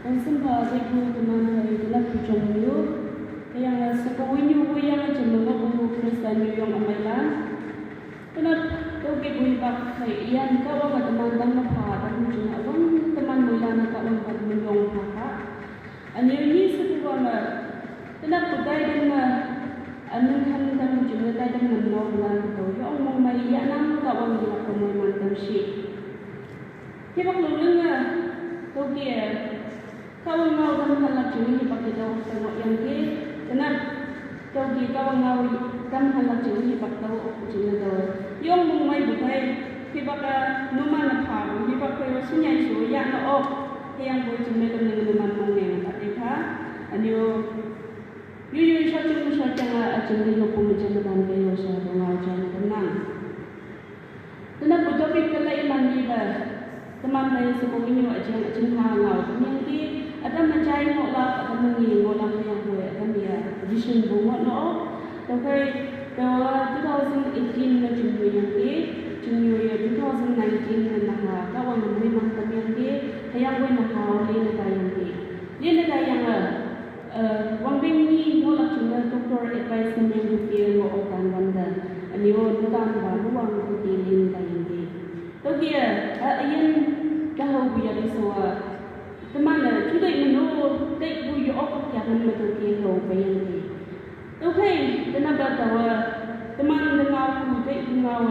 dan semua ibu teman hari telah berjumpa. Yang sekolah ini yang jumlah buku Kristen yang amailan. Kenapa kau ibu bak yang kau ada teman dan apa dan juga orang teman mulan kau orang bermulung apa. Ini sebuah kenapa kau dengan anu kan dan juga kau dengan mulan kau yang orang mai yang kau orang juga kau mantan si. Kita lalu kau kau mau dan halak jadi pakai tahu tengok yang ke kenapa kau mau dan halak jadi pakai tahu jadi tahu yang mai bukai kita numan apa kita kau sunyai so yang oh yang boleh jadi dengan numan mungkin tak ada anu you satu aja dengan pembicaraan dan kau saya mengajar tenang kenapa topik kelai mandi teman saya sekolah ini aja hangau yang ada mencari ngolah atau mengolah yang boleh kan dia vision bunga no tapi ke 2018 na jumbo yang jumbo ya 2019 na kawan memang kami yang boleh nak na tayang dia tayang wang bengi ngolah cuma doktor advice yang dia ngo okan wanda aniyo bukan baru wang kutilin tayang tapi yang tahu biar semua teman kita menurut tak buyu ok yang menurut kita bayang ni. Okay, kenapa tahu teman dengar aku tak dengar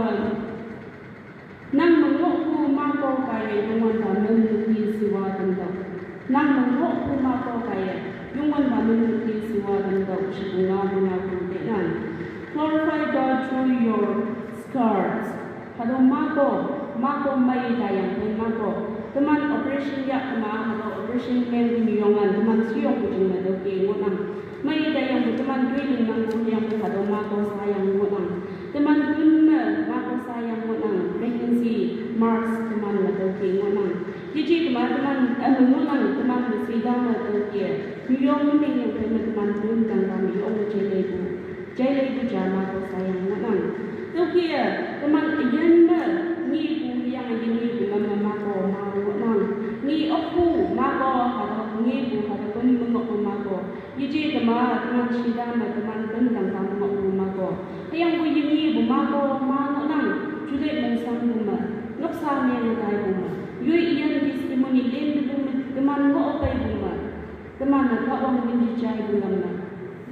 nang menurutku makau kaya dengan bangun di siwa tentang nang menurutku makau kaya dengan bangun di siwa tentang sebuah mengaku dengan glorify God through your scars. Kalau makau mai dayang makau teman operation ya kema atau operation plan biniongan teman siok ujung na doke ngonang mai dayang teman duilin nang yang atau mako sayang ngonang teman kunna mako sayang ngonang pregnancy marks teman na doke ngonang jadi teman ngonang teman sidang na doke biong ni yang teman dun dan kami om jelebu jama ko sayang ngonang doke teman yen ni yang ini dengan mako ni aku mako atau ni bu atau pun mengok mako jadi teman sidang teman tentang kamu mako yang bu ini bu mako nang juga mengsang buma ngap sa yang kai buma yui ian testimoni den bu teman mo opai buma teman ka orang menjijai buma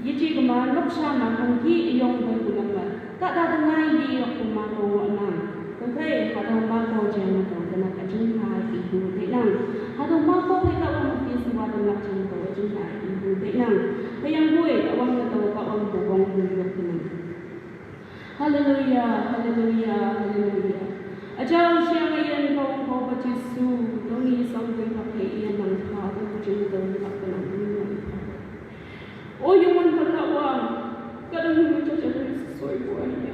jadi teman ngap sa ma kongki yong buma tak ada dengai di aku mako nang okay kalau mako jangan kena kacung ibu tenang. Atau mako kita orang mesti semua dengan contoh juga ibu tenang. Yang gue orang tahu orang bawang hidup tenang. Haleluya, haleluya, haleluya. Ajar siang yang kau baca su, dongi sampai pakai yang nangka dan cerita tak kenal dunia. Oh yang mana kawan, kadang mencacat sesuai buahnya.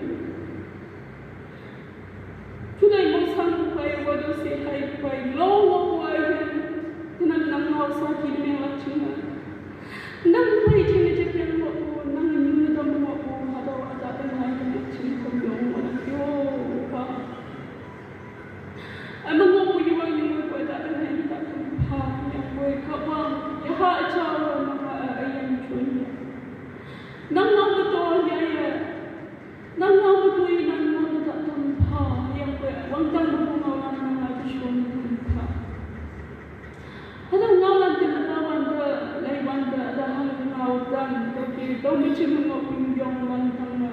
Today mo sang pay wado say hi pay low wayan tunan nang hausa kini yang lachina nang pay chine jepen mo nang nyuna dam mo hado ada den hai kan chin ko yo mo yo pa amang mo yo yo ko ada den hai ta pa ya ko ka pa ya ha cha mo ma ayan chun nang mo to ya nang mo to nang mo ta tam pa wang tang bungawan ng atisyon ka. Hadang ngawan din natawan ka laywan ka dahil ngawdan kasi daw macam mga pingyong lantang na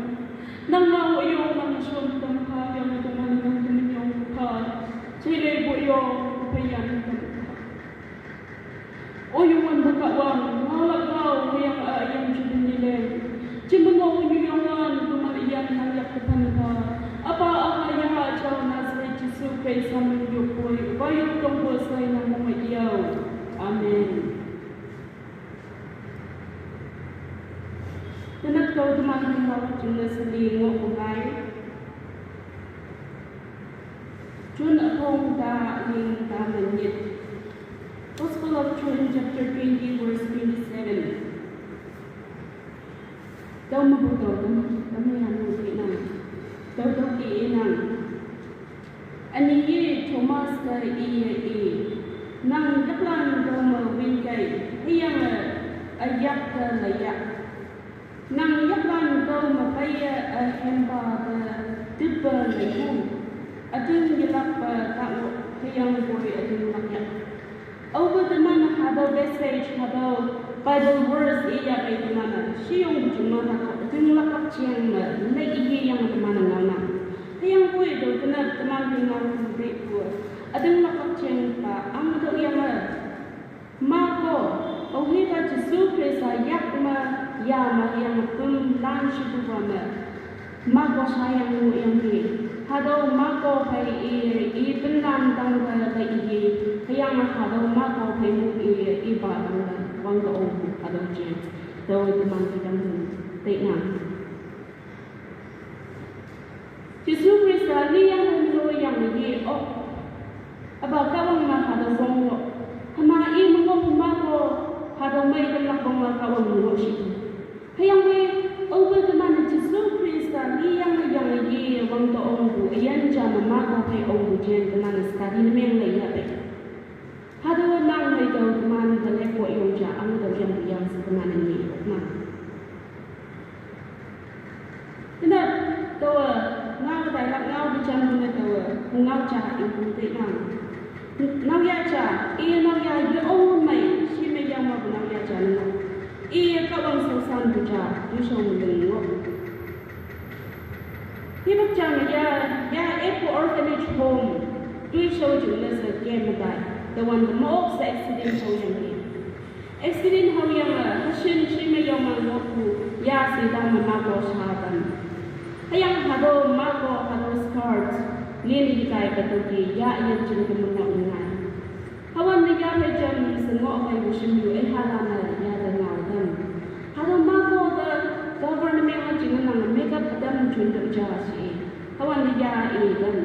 nang ngawayo ng suntang ka yang tuman ng tuminyong ka sila buyo kapayan ka. O yung wanda kawang ngalagaw yang ayang judin nila cimengaw yung tumaliyan ng yakutan ka apa ahaya jauh Nazareth Yesus Kristus menjupui bayu tunggu saya nama Dia. Amin. Kenapa kau teman-teman mau jelas selingkuh bukai? Jun akong da ling da menyit. Gospel of John chapter 20 verse 27. Daw mabuto kami hanong kinang. Daw kiinang. Ani ye Thomas ka iya nang kaplan ko mawin kay hiyang ayak layak nang yaklan ko mapaya hemba tiba layu adun gilap tako hiyang boy adun lakyak over the man hado message hado Bible verse iya kay mana siyong juma hado adun lakak cheng na iya yang mana ngana hiyang boy do kana teman dengan beku adun lakak cheng pa ang do yang mako Ohi ka Jesu Krista yak ma yang pun lan shibu mako sayang mu yang ni hado mako pai i penlan dang ka i yang hado mako pai mu i ba dang wang ko hado je do teman kita te na Jesu Krista ni yang mu yang ni aba ka wang ma hado wang hama i mo mako hado mai kan lakong lakawang mo shi hayang we over the man Jesu Krista yang yi wang to ong bu yan jam ma ko kai ong bu jen the man study na meng lai ya be hado nang mai do the man the le ko yong ja ang do yang sa the man ni ma ina to ngao dai lak ngao di jam ni to ngao cha i bu te nang ngao ya cha i ngao ya yi ong mai yang mau benar ya jalan, iya kawan selesai buja, usung dengo. Hidup jangan ya Epo Orphanage Home, dua show juga sekian muda, the one the most accident show yang ni. Accident how yang hasil cuma yang mahu ya sedang memakai sahabat. Hayang hado mago hado skirt, lini dikai betul ya ia juga mengenai. Hawan niya jam sengok may musim yu halana ya ngau dan hado mako the government nga jingan nang makeup adam chundam jasi hawan niya dan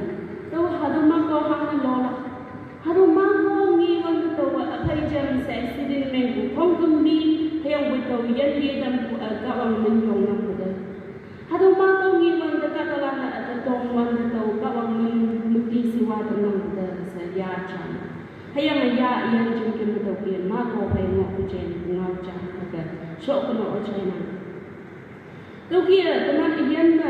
to hado mako hang lola hado mako ngi wan to apai jam sa accident men hong kum ni hayang buto yan ye dan kawang menyong nang buda hado mako ngi wan the katalana at tong wan to kawang muti siwa nang buda sa ya chan hayang ya yang jengkin betul mako pai ngok kujen ngau cha aga sok kono China tu kia teman iyan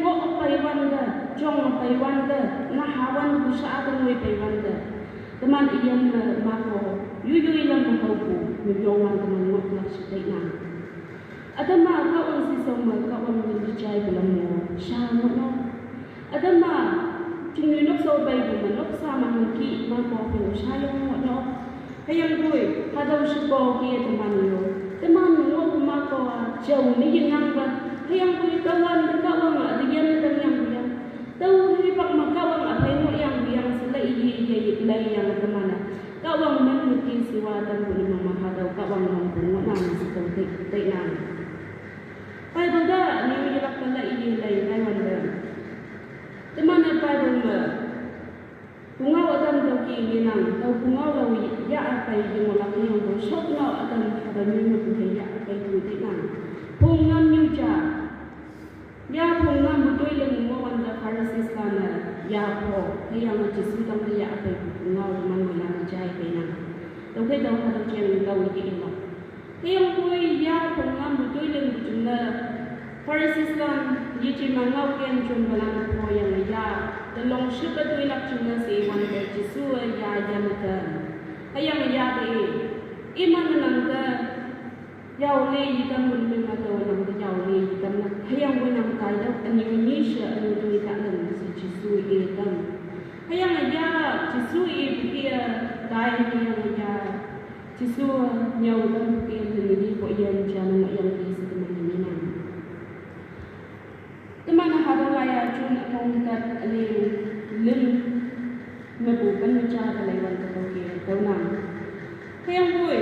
ngok pai wanda jong pai wanda na hawan busa atang wi pai wanda teman iyan mako yu ilang mako bu nyong teman ngok nak sitai na adama kawan si soma kawan menjai belam mo sha no adama chúng tôi nốc sâu bay của mình nốc xa mà mình kỹ mà có phải sai không mọi nó hay yang vui hà đâu sự bò kia thì mà mình ngô mà có chồng ní dân năng và hay yang vui cao ăn ở thì dân đang yang gì đâu hy vọng mà cao ăn ở thấy mọi yang sẽ lấy gì lấy yang cái mà nè cao ăn mình kia siêu tâm của mình mà hà đâu cao ăn lòng của mọi nào sẽ tổng tệ nào bây giờ nếu như đặt cái lấy gì lấy cái vấn đề teman apa rumah, bunga adam toki minang, tau bunga lawi ya apa yang mulai yang bosok na adam ada minum tu ya apa yang tinang, bunga nyuja, ya bunga betul yang mau anda karasis kana, ya po, yang macam sedang dia apa bunga zaman mulai jai pinang, tau kita ada yang tahu ini lah, yang pun ya bunga betul yang berjumlah Parisiskan yiti mangau ken chun balang po yang ya the long ship tu ilak chun si wan de Jesu ya jamata ayang ya de iman nang ka yau le yitam mun min ma to nang ka yau le yitam na hayang wan nang kai da ani ni sha anu tu ta nang si Jesu e tam hayang ya Jesu e pia dai ni yang ya Jesu nyau tam pia ni ko yan jam yang ki si teman hado laya chun akong kat lim mebukan meja kalewan toki taunam hayang boy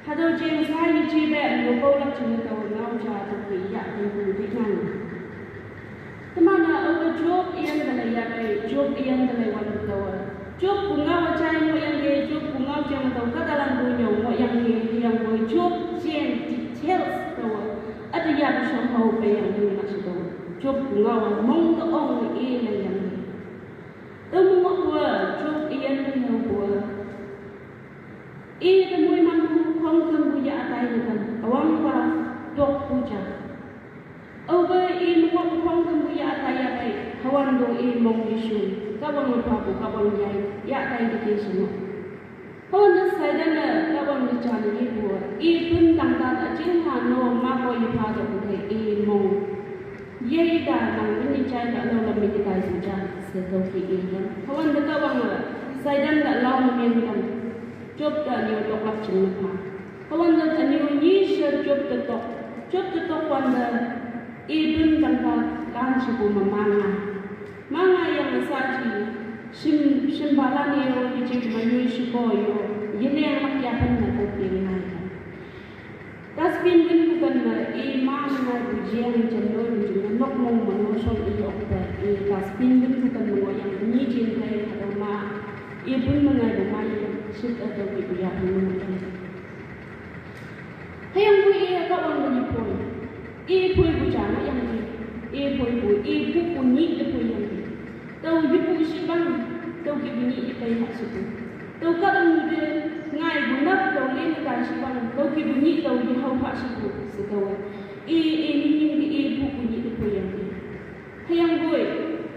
hado jeng sai chi be lo ko lak chun taw ngau cha toki ya bu tikang teman over job iyan kalaya kai job iyan kalewan taw job bunga chai mo yang ge job bunga jang taw kadalan du nyo mo yang ge yang boy job chen details taw ada yang somehow pe yang ni nak job ngau mong ko ong e la yang ni temu mo wa iyan ni buah. Ia temui mampu kongkang buaya atai kan, awang pa dok puja. Over in what kongkang buaya atai kawan do in mong isu, kawan lupa kawan jai, ya atai di semua. Kawan saya dan kawan bicara ni buat, pun tangkap aja hano mako ipa do bukai in mong. Ye dah nang ini cai dah lalu lebih kita saja setopi ini. Kawan kawan saya dan dah lalu memang job dah ni untuk macam apa. Kawan dah ni ni job tetok wanda pun tangkap kan suku manga yang saji simbalan yo ijib mayu sukoyo yene yang makyapan na koping na tasbin din bukan na imam na bujian jendo juga nok mong manosol iyo ba tasbin din bukan mo yang ni jin kay ma ibun mga dumayo sit atau bibiya mo hayang bu iya ka wang ni poy poy bujana yang ni poy bu kunyi poy yang tau ibu isi bang tau kibini ipai hak situ tau kadang dia ngai bunap tau lini kan si bang tau kibini tau di hau hak situ sekawan ini ibu kunyi ipai yang ni hayang boy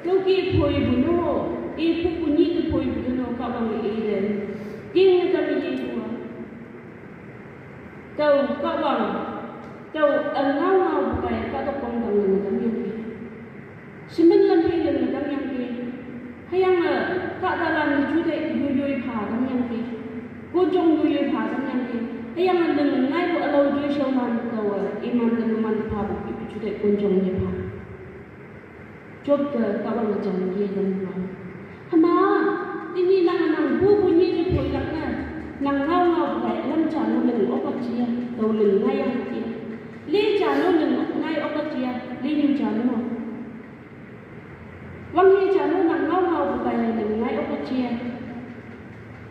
tau ki poi buno ibu kunyi ipai buno kabang iren ting kami ibu tau kabang tau angau bukai kadang panggang dengan kami sembilan pilihan kami yang hayang kak dalam juga yuyui padam yang ke, kujung yuyui padam yang ke, hayang lengai bu alau jui showman kau iman teman pabu itu juga kujung ye pad. Job ke kawan macam ye dan mau. Hama ini nang bu bunyi je pun lakna, nang ngau bukai lam calo leng obat cia, tau lengai yang cia, le calo lengai obat cia, le new calo. Wangi calo nang ngau bukai lengai obat cia.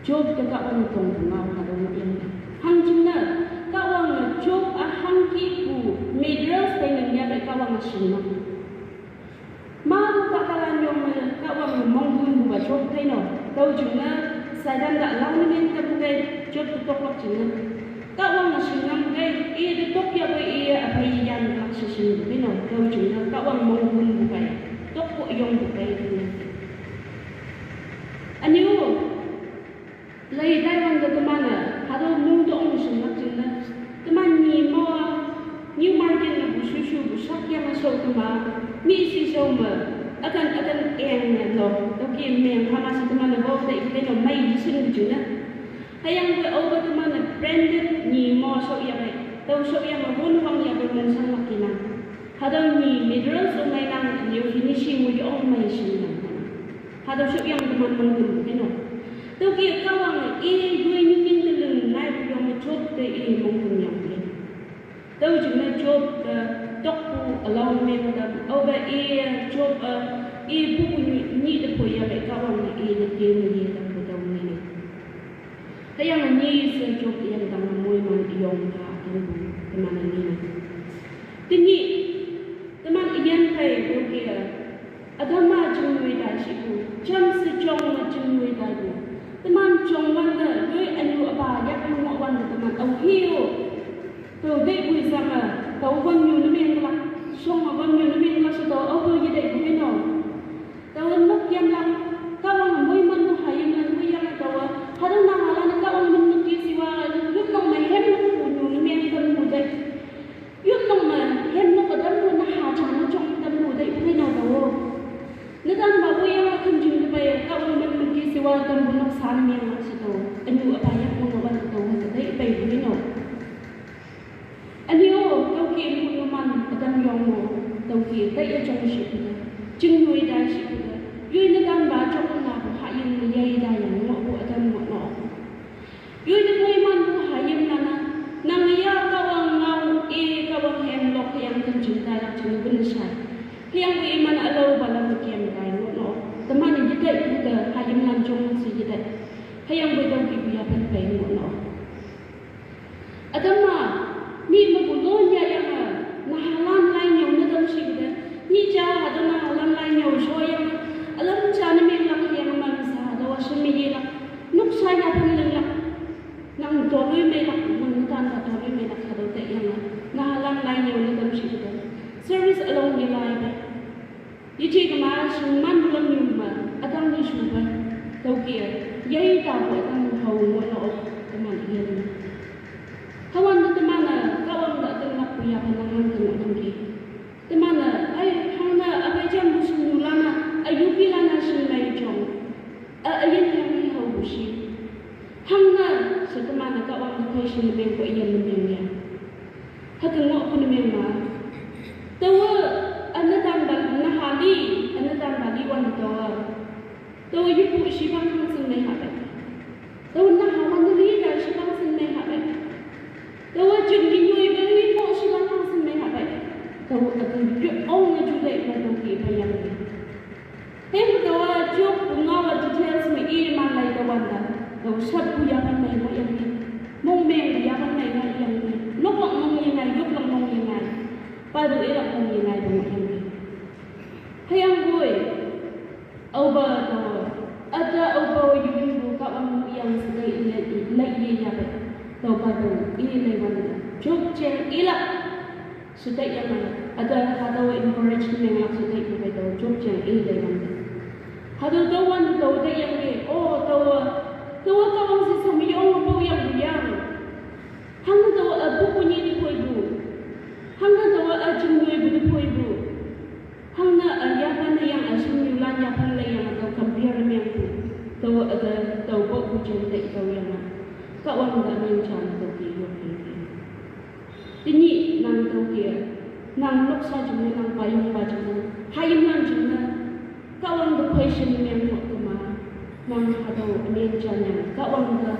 Job ke kawan tong ngau hadong yang hang cina kawan job hang kipu midras dengan dia kawan sima. Mau kakalan yang kawan monggun buat job teno. Tahu cina saya dah lau ni kita bukai job tutup lak cina. Kawan sima bukai ia tutup ya bukai ia apa yang lak sima teno. Tahu cina kawan monggun bukai. Tok yung bukai teno. Aniu lay dai ke mana? Hado mung to ong sing lak cina. Teman ni mo new market ni bu susu bu sak yang masuk ke ma. Mi si sama akan yang lo tapi yang sama si teman bawa tak kita lo mai sini juga hayang gue over teman branded ni mau so yang tahu so yang pun wang yang bermensan makina hadang ni mineral so mai nang ni finishing with all mai sini hadang so yang teman mungkin you know tahu kita kawang ini gue nyumin telung naik yang job te ini mungkin yang tahu juga job dokku allow me to over job buku ni de poya be kawan ni de game ni de poda ni hayang ni se job yang tang moi man yong ka kan teman ni tini teman ian kai do kia agama jungui da shi ku jam se jong ma jungui da ku teman jong wan de doi anu apa ya kan mo wan de teman au hiu to de bui sama tau wan yu ni men la song ma wan yu ni men la so to au ye de ku no tau nok yang lam kawang moi man no hayang na moi yang tawa hadang na hala na kawang mun ki siwa yut nong mai hem no ku yu ni men kan mu de yut nong ma hem no ka dan na ha chang no chong kan mu de ku no tawo na dan ba wo yang kan jing de bai kawang mun ki siwa kan bu nok san men la so to anu apa yang mo ba to ha de bai ku no anio tau ki mu no man kan yong mo tau ki dai ya chong shi ku chung nuôi đa sĩ của duy nó đang bà trong là của hạ yên là dây đa yang ngọ của thân ngọ nọ duy nó nuôi man của hạ yên là nang ya kawang ngau kawang hem lok yang kan cinta lak chung bun sai yang ku iman alo balam kiem dai ngọ nọ teman ni jidai ku hạ yên lan chung si jidai hayang bu dau ki biya pan pai ngọ nọ adama ni ma bu lo nya yang na halan lai nyau na dam si de ni ja hadana halan lai nyau so yang alam cha na me lak yang man sa da wa shmi tolui me nak mengkan ka tolui me nak hado te yang na lang lai nyo ni dam shi ka service along ni lai ba yichi ka ma shin man lang ni ma atang ni shu ba tau kia yai ta ko tang hau mo no ka man yen kawan na temana kawan da teng nak puya ka nang teng teng ki temana ai hana abai jam bu shin lana ayupi lana shin lai jong ayen yang ni hau bu shi hangna setemana kawan na kai shin me ko yen me ya hatung mo ko ni me ma tawa anadam dal na hali anadam bali wan tawa yupu shi bang hang sin me ha ba tawa na hawan ni ga shi bang sin me ha ba tawa jung ni yoi be ni mo shi bang hang sin me ha ba tawa akan ju ong na ju dai na taw ki ba yang ni hem tawa jok bunga wa details me i man lai tawa da tawa shat bu ya kan mai mo yang ni mong me ya kan mai na yang ni lok lok mong yang ngai lok lok mong yang ngai pa du e lok mong yang ngai do yang ni hayang boy over tawa ada over you bu ka am yang sedai lai ye ya ba tawa pa du i lai wan da jok chen ila sedai yang ada hadawa encouragement yang sedai ku ba tawa jok chen i lai wan da hadu tawa tawa da yang ni oh tawa ka am si samyong po yang yang hang tawa abu punyi ni poi bu hang tawa ajung ni bu poi bu hang na ya kan yang asim ni lan ya kan lai yang atau compare me bu tawa ada tawa bu chen dai tawa yang ka wan da men chan tawa ki yo ki ini nang tawa ki nang lok sa jung ni nang payung pa jung hayim nang jung na ka wan da question ni men ko ma nang hado men chan yang ka wan da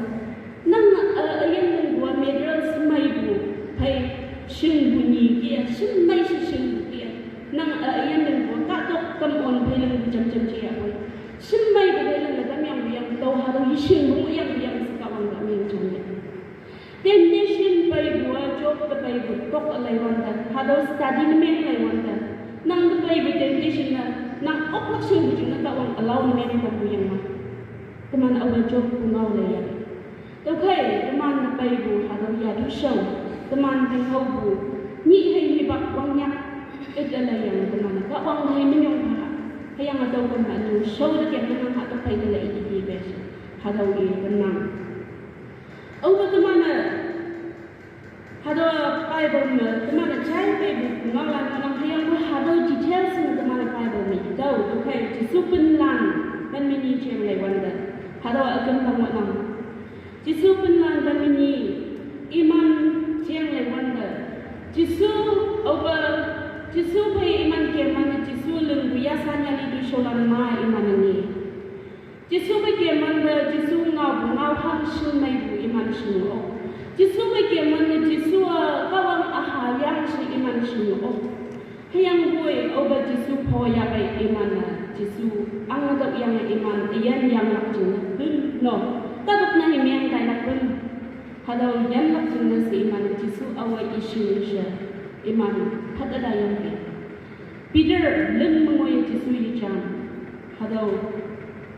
nang ayen nang gua medral semai bu hai shin bu ni kia shin mai shin bu kia nang ayen nang gua ka tok kam on phai lang jam jam chia oi shin mai bu dai lang da yang yang tau hado yi shin bu yang ka wan da men chan yang then nation pai gua job pa pai bu tok alai wan da hado study ni men lai wan da nang da pai bu temptation na nang ok lak shin bu jing na ka wan allow ni men ko bu yang ma teman awa job ku ngau lai ya okay teman na pai bu hado ya du show teman ding hau bu ni hai ni bak wang nya edala yang teman ka wang hai ni nyong ha hayang adaw ko na nu show de ken nang ha ta pai de lai di bes hado ye tenang over teman na hado pai bu na teman na chai pai bu ngau lan nang hayang bu hado details na teman na pai bu mi do okay ti supun lan man mi ni chen lai wan da hado akan tang wa nang Jisu penlan bani iman tiang le wanda. Jisu pai iman ke mana Jisu leng biasanya li du sholan ma iman ni. Jisu pai ke mana Jisu ngau hang shu mai bu iman shu o. Jisu pai ke mana Jisu kawang ahayang shu iman shu o. Hayang boy oba Jisu po ya pai iman Jisu ang ada yang iman iyan yang lak jin no. Kadok na himyang kay nakun hadaw yan lak jin na si iman Jisu away issue siya iman hatada yang pi Peter len mengoy Jisu yichan hadaw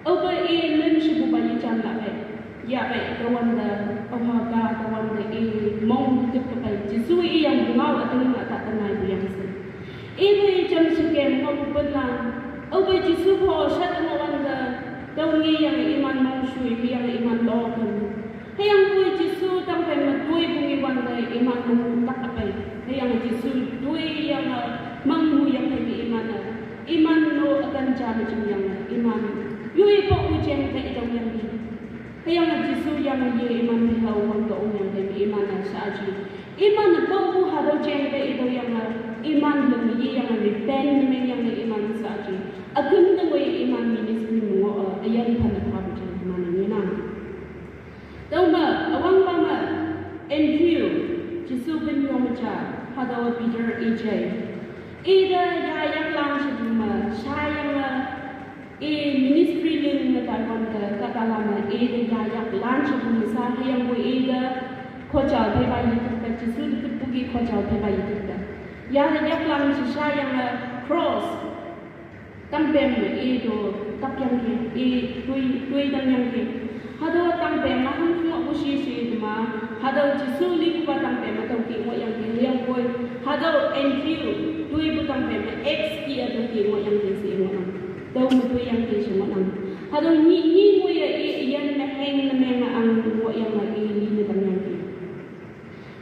oba len siya buba yichan la pe ya pe kawan da ohaga kawan da mong tuk pa Jisu iyang bungaw at ang natatanay buyang sa iba jam sikem ngom benlang oba Jisu po siya tumawan da daw yang iman mong sui yang iman lokan hayang bui Jisu tampai madui bungi bandai iman mong tak apai hayang Jisu dui yang mangmu yang iman no akan jam yang iman yui po ujian ka itong yang hayang Jisu yang ye iman hau wang do yang iman sa aji iman po bu hado jen ka itong yang iman leng ye yang repent men yang iman sa aji agun ng iman ministry mo ayan pa na pabjan mana ni na Tama awang pama NQ Jisu bin Yomacha hadawa Peter EJ ida yang lang sa duma sayang ministry leng na tarwan ka katalama ida yang lang sa duma sa hayang mo ida khoja pe ba yitka Jisu pugi khoja pe ba yitka yang lang sa sayang cross tampem itu tapiang ke tui dang yang ke hado tampem mahang mo busi si ma hadau jisu li ku batang pe matau ki mo yang yang koi hadau NQ tui batang pe X ki adu ki mo yang si mo nang tau mo tui yang ki mo nang hadau ni mo ya yan na heng na me na ang mo yang lagi ni ni tang yang ki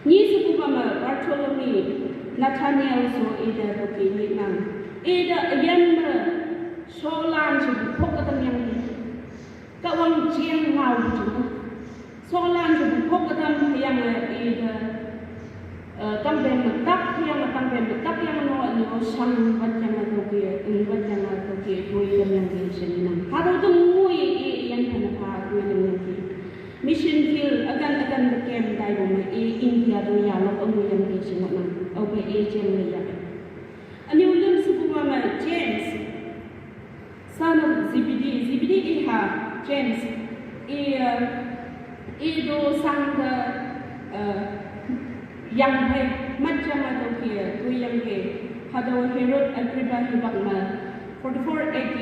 ni su ku ma Bartholomew Nathaniel so ida to ki ni nang ida yan na solan su phok ka tang yang ki ka wang chiang ngau chu solan su phok ka tang yang ida tam ben tak yang tam ben tak yang no sang bat yang to ki bat yang to ki koi tang yang ki sin nang ha do mui yan na pa koi tang yang ki mission field akan kem dai bo ma India do ya lo ko yang ki sin nang au be jem le ya ani ulam su ma James son of Zebedee ha James do sang the yang hai macam atau kia tu yang ke hadau Herod Agrippa hibak ma 44 AD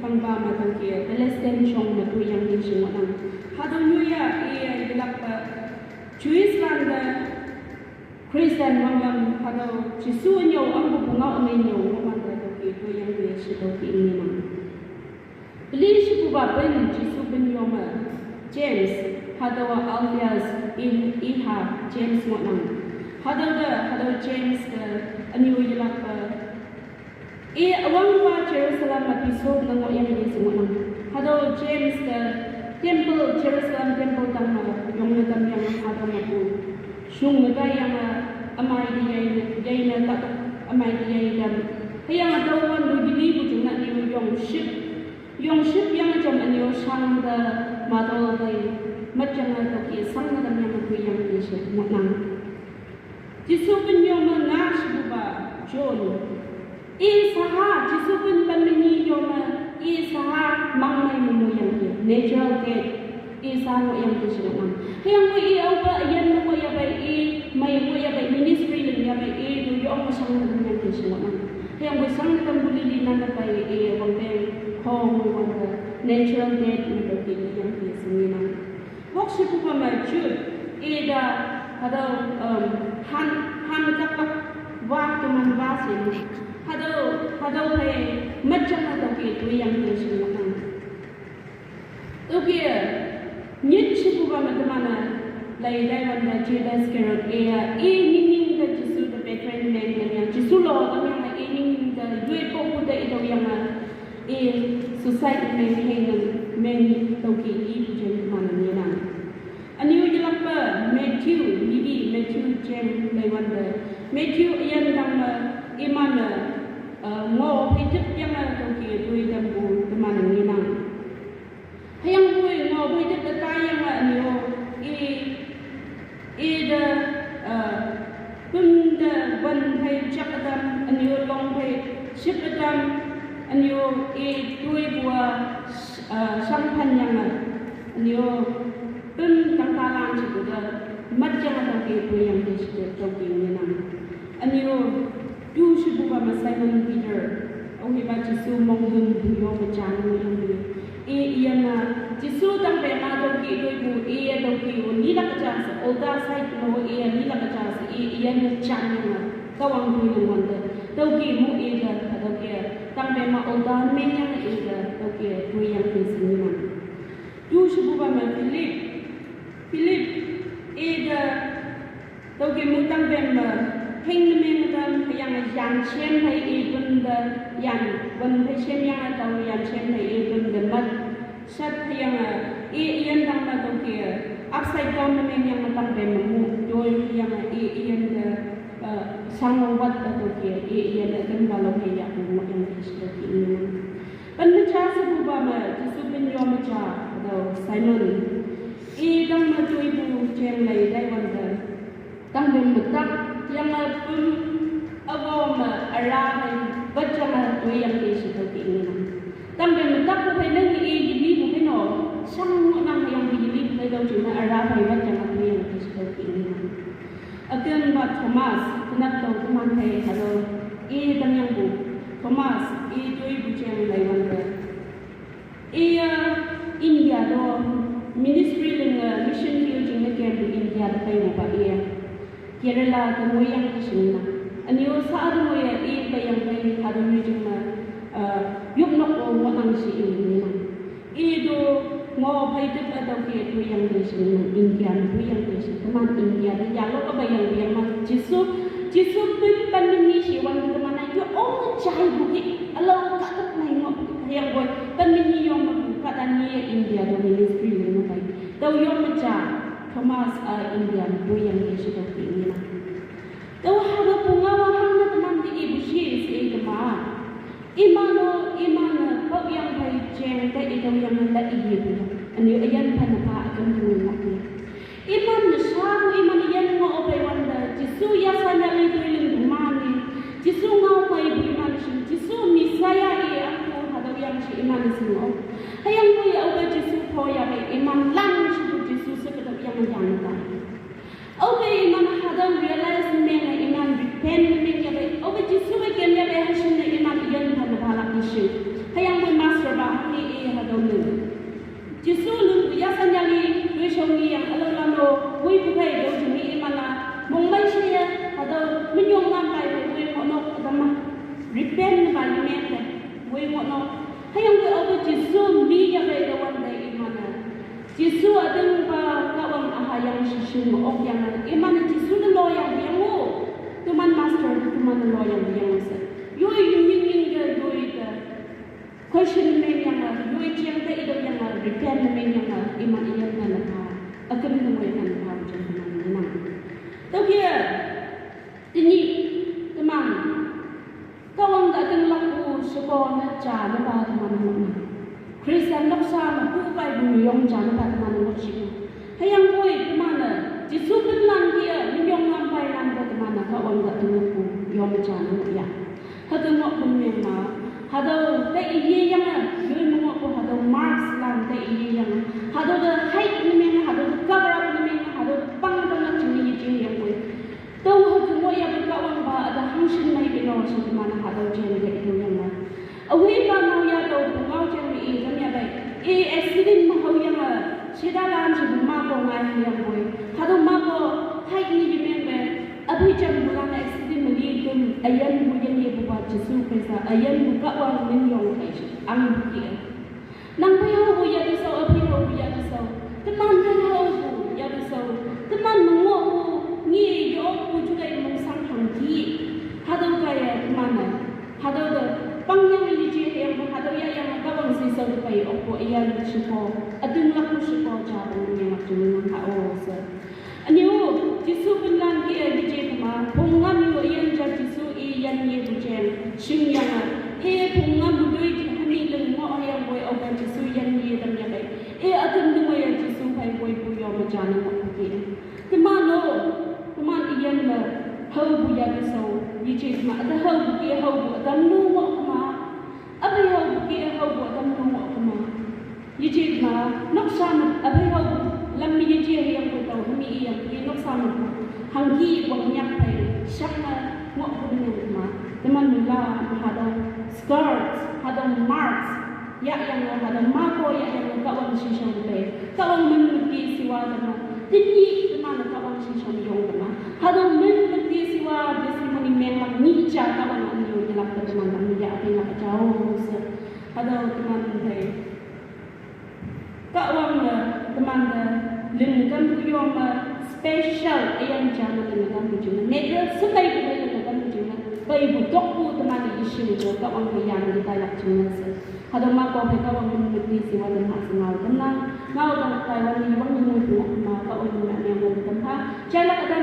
pangba atau kia Palestine chong ma tu yang ni semua nang hadau nuya dilap Jewish land Christian manglam hadau Jisu nyo ang bunga amay nyo man atau kia tu yang ni situ ki ini nang beli sipu ba ben Jisu ben nyo ma James hadau alias Iha James mo nang hadau James ke aniu yelak awang wa Jerusalem episode nang yang ni semua nang hadau James ke temple Jerusalem temple tang yang nakam yang hadau mapu sung mega yang amai dia na tak amai dia dan yang hadau wan lu gini bu jung nak ni yong ship yang macam aniu sang da madol dai macam atau ki sang na yang mapu yang ni semua nang Jisu pun yang mengas buba John. Saha Jisu pun bandingi yang saha mangai memu yang dia. Natural gate. Saha yang tu sedang. Yang mu apa yang mu ya baik mai mu ya baik ministry dan ya baik tu yang masang dengan yang tu sedang. Yang masang dengan bulili nanda baik wangte hong wangte natural gate itu yang tu sedang. Waktu tu kami Jude ida hadau han kapak waktu manbasin hadau hai macam atau gitu yang tersilakan. Oke, nyit siapa mana lay wanda Judas Iscariot ini dah Jisu the patron man yang Jisu lo kami yang ini dah dua pemuda itu yang society man toki itu jadi mana ni nang. Aniu jelak Matthew James lewanda Matthew yang dang iman ngo hidup yang toki dui dambu teman ni nang hayang bui ngo hidup detai yang aniu the bunda ban hai chakadam aniu long hai shipadam aniu dui bua sangpan yang aniu pun tangkalan juga macam atau ke yang disebut toki ni nang aniu du sibu ba Simon Peter ohi ba Jisu mongun yo macam yang ni iana Jisu tang pe ma toki bu toki ni la kaca olda side no ni la kaca iana chan yang kawang du yang wanda toki mu da atau ke tang pe ma olda men yang da toki du yang ni nang du sibu ba Philip ida toki mutang bemba heng mengan yang chen hai bunda yang bunda chen yang atau yang chen hai bunda mat sat yang ian tang ma toki upside down yang matang bemba mu doi yang ian the sangwat toki ian akan kalau kayak mu yang seperti ini penmecha sebuba ma Jisu penyo mecha atau Simon dang maju ibu ceng lay dai wanda tang ben betak yang pun awam arah baca tu yang desi tu ini tang ben betak tu hai nang di bukan no sang nang yang di hai dau cuma arah hai baca tu yang desi tu ini akan buat Thomas kenap tu teman hai kalau dang yang bu Thomas tu ibu ceng lay wanda India do ministry dengan mission field jengah ke India Kerala kemui yang kesini. Aniu saat moya bayang bayi ada cuma yuk nok orang si ini. Itu mau bayi ada itu yang kesini India itu yang kesini. Teman India dia lo bayang mah jisu pandemi si wan teman itu cai bukit. Allah kat mai ngok yang boy pandemi yang buka dan India do ministry ni mai. Tau yang macam Thomas India itu yang kesini ini. Tahu ada pengawal hanya teman di ibu sih teman. Imano kau yang baik ceng tak itu yang hendak ibu. Ani ayan panapa akan menguatnya. Iman sahabu iman yang mau opai wanda. Jisu ya sana itu iling dumani. Jisu ngau pai ibu iman sih. Jisu misaya aku ada yang si iman semua. Hayang ko ya opai jisu po ya baik iman lang sih jisu sekedar yang menjangka. Okay, iman hadam realize menga iman repent menga be. Okay, jisu bagian ya be hasil iman iyan pada balak isu. Hayang pun master bah ni hadam ni. Jisu lu ya sanjali duishongi yang alolano wui bukai do jumi iman la. Mongmai siya hadam menyong ngampai wui monok adama. Repent ba iman wui monok. Hayang pun okay jisu mi ya be dawan day iman la. Jisu adeng ba kawang ahayang sisu mo yang iman jisu na loyang yang mo tuman master tuman loyang yang sa yoi yuming ga yoi ga question me yang yoi chiang te ido yang repent me yang iman iyan na la akan mo yang na jang man to kia ini teman kawang da teng laku seko na cha na ba teman mo Kristen doksa na bukai buyong jana ba teman mo chiku hayang boy mana jisu belang dia menyong lampai lampai mana kau orang tak tunggu yom jana ya hadu ngok benyeng ma hadu te iye yang yoi ngok ko hadu Marx lam te iye yang hadu the height ni meng hadu cover up ni meng hadu pang dong chini chini yang boy tau hadu ngok ya kau orang ba ada hangshin mai bino so mana hadu jen ge itu yang ma awi ba mau ya do ngau jen mi jam ya bai accident ma hau yang Sidalam sebelum mago ngai yang boy, hadu mago hai ni bimembe, abu jam bulan accident melihat ayan bukan dia buat jisu pesa, ayan buka wang menyong kaisi, ang bukian. Nang payah bu ya disau, abu bu ya disau, teman payah bu ya disau, teman mengok bu, ni yo bu juga yang mengsang hangki, hadu kaya mana, hadu the pangjang ni je yang hadu ya yang kawang sisa depai opo iyan sipo. Adun laku sipo cabang yang macam ni kau se. Aniu jisu belang dia dijek ma, pungan yo iyan jar jisu iyan ye bujen, sing yang pungan budui hani leng mo yang boy ogan jisu iyan ye dam ya bai. Adun dua ya jisu bai boy buyo macam ni macam teman iyan la hau buya jisu dijek ma, ada hau buki hau bu, ada nu mo ma, apa hau buki hau bu, ada nu mo ma. Yijik ma nok sama abai hau lam mi yijik yang ko tau mi yang ki nok sama hangki wang nyak pai syakna ngok punya ma teman mula hada skirts hada marks ya yang hada mako ya yang kawan si shong pai kawan mengerti siwa teman tinggi teman kawan si shong yong teman hada mengerti siwa testimoni memang nica kawan anu nyelak teman teman ya apa yang jauh hada teman pai kau orang teman lingkam puyong special yang jangan lingkam puyong. Mereka sebaik mereka lingkam puyong. Bayi budak pu teman isu itu kau orang yang kita nak cuma se. Ada mak kau orang mengerti siapa dengan sengal tenang. Ngau orang Taiwan ni orang mengerti mak kau orang yang mengerti. Jalan ada